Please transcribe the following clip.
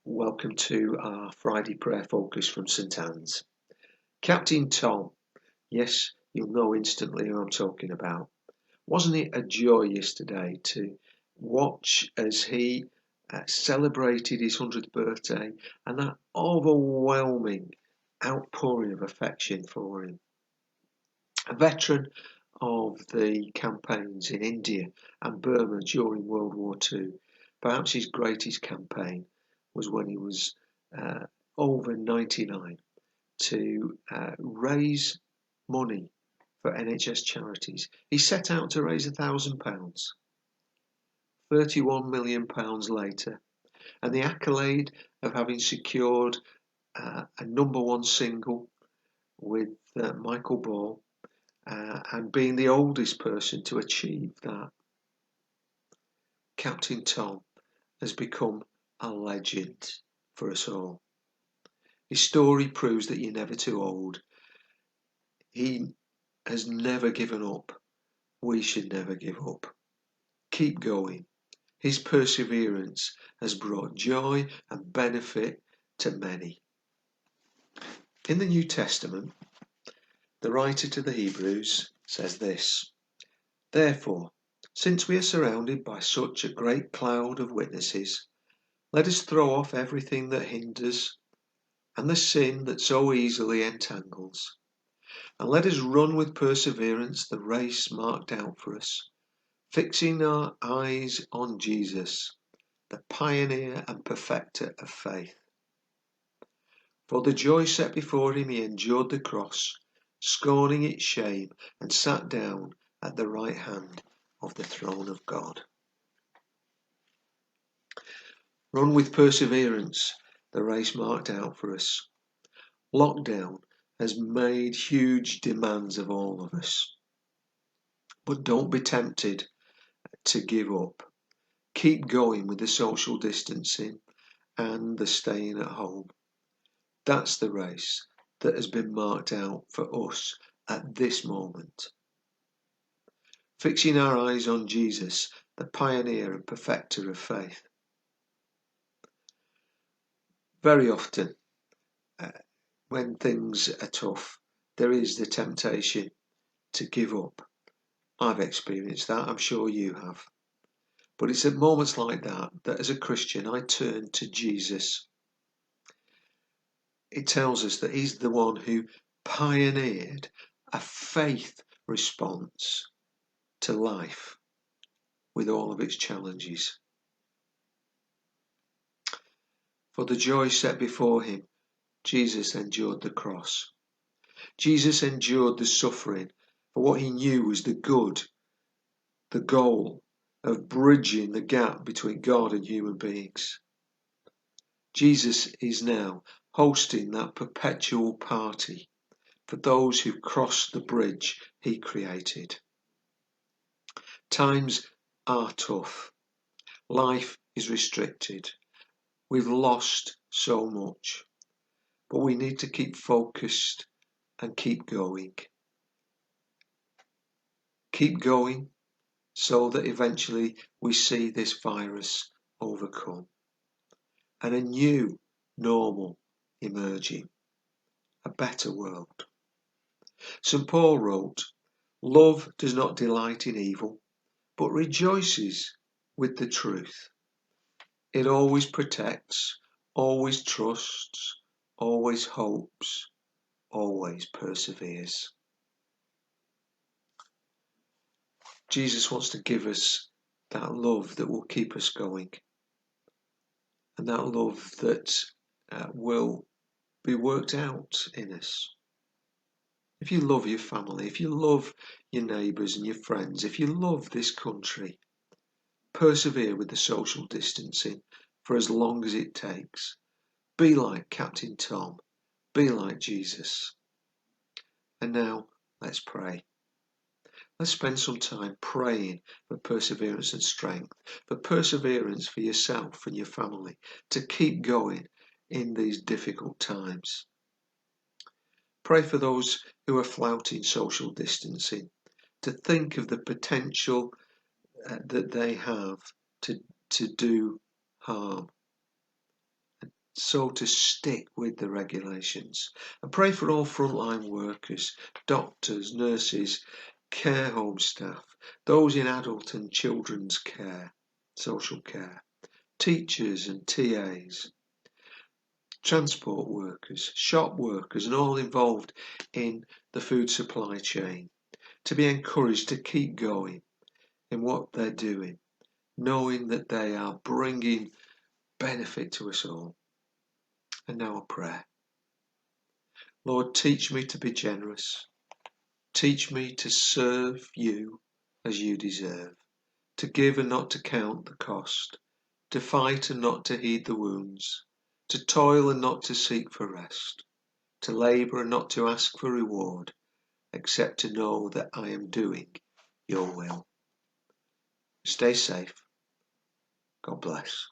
Welcome to our Friday prayer focus from St Anne's. Captain Tom, yes, you'll know instantly who I'm talking about. Wasn't it a joy yesterday to watch as he celebrated his 100th birthday and that overwhelming outpouring of affection for him? A veteran of the campaigns in India and Burma during World War II, perhaps his greatest campaign was when he was uh, over 99 to raise money for NHS charities. He set out to raise £1,000. £31 million later, and the accolade of having secured a #1 single with Michael Ball and being the oldest person to achieve that. Captain Tom has become a legend for us all. His story proves that you're never too old. He has never given up. We should never give up. Keep going. His perseverance has brought joy and benefit to many. In the New Testament, the writer to the Hebrews says this: Therefore, since we are surrounded by such a great cloud of witnesses, let us throw off everything that hinders and the sin that so easily entangles, and let us run with perseverance the race marked out for us, fixing our eyes on Jesus, the pioneer and perfecter of faith. For the joy set before him he endured the cross, scorning its shame, and sat down at the right hand of the throne of God. Run with perseverance the race marked out for us. Lockdown has made huge demands of all of us. But don't be tempted to give up. Keep going with the social distancing and the staying at home. That's the race that has been marked out for us at this moment. Fixing our eyes on Jesus, the pioneer and perfecter of faith. Very often, when things are tough, there is the temptation to give up. I've experienced that, I'm sure you have. But it's at moments like that that as a Christian I turn to Jesus. It tells us that he's the one who pioneered a faith response to life with all of its challenges. For the joy set before him, Jesus endured the cross. Jesus endured the suffering for what he knew was the good, the goal of bridging the gap between God and human beings. Jesus is now hosting that perpetual party for those who cross the bridge he created. Times are tough. Life is restricted. We've lost so much. But we need to keep focused and keep going. Keep going so that eventually we see this virus overcome and a new normal emerging, a better world. St. Paul wrote, Love does not delight in evil, but rejoices with the truth. It always protects, always trusts, always hopes, always perseveres. Jesus wants to give us that love that will keep us going, and that love that will be worked out in us. If you love your family, if you love your neighbours and your friends, if you love this country, persevere with the social distancing for as long as it takes. Be like Captain Tom. Be like Jesus. And now, let's pray. Let's spend some time praying for perseverance and strength, for perseverance for yourself and your family, to keep going in these difficult times. Pray for those who are flouting social distancing, to think of the potential that they have to do harm. so to stick with the regulations. And pray for all frontline workers, doctors, nurses, care home staff, those in adult and children's care, social care, teachers and TAs, transport workers, shop workers, and all involved in the food supply chain, to be encouraged to keep going in what they're doing, knowing that they are bringing benefit to us all. And now a prayer. Lord, teach me to be generous. Teach me to serve you as you deserve, to give and not to count the cost, to fight and not to heed the wounds, to toil and not to seek for rest, to labour and not to ask for reward, except to know that I am doing your will. Stay safe. God bless.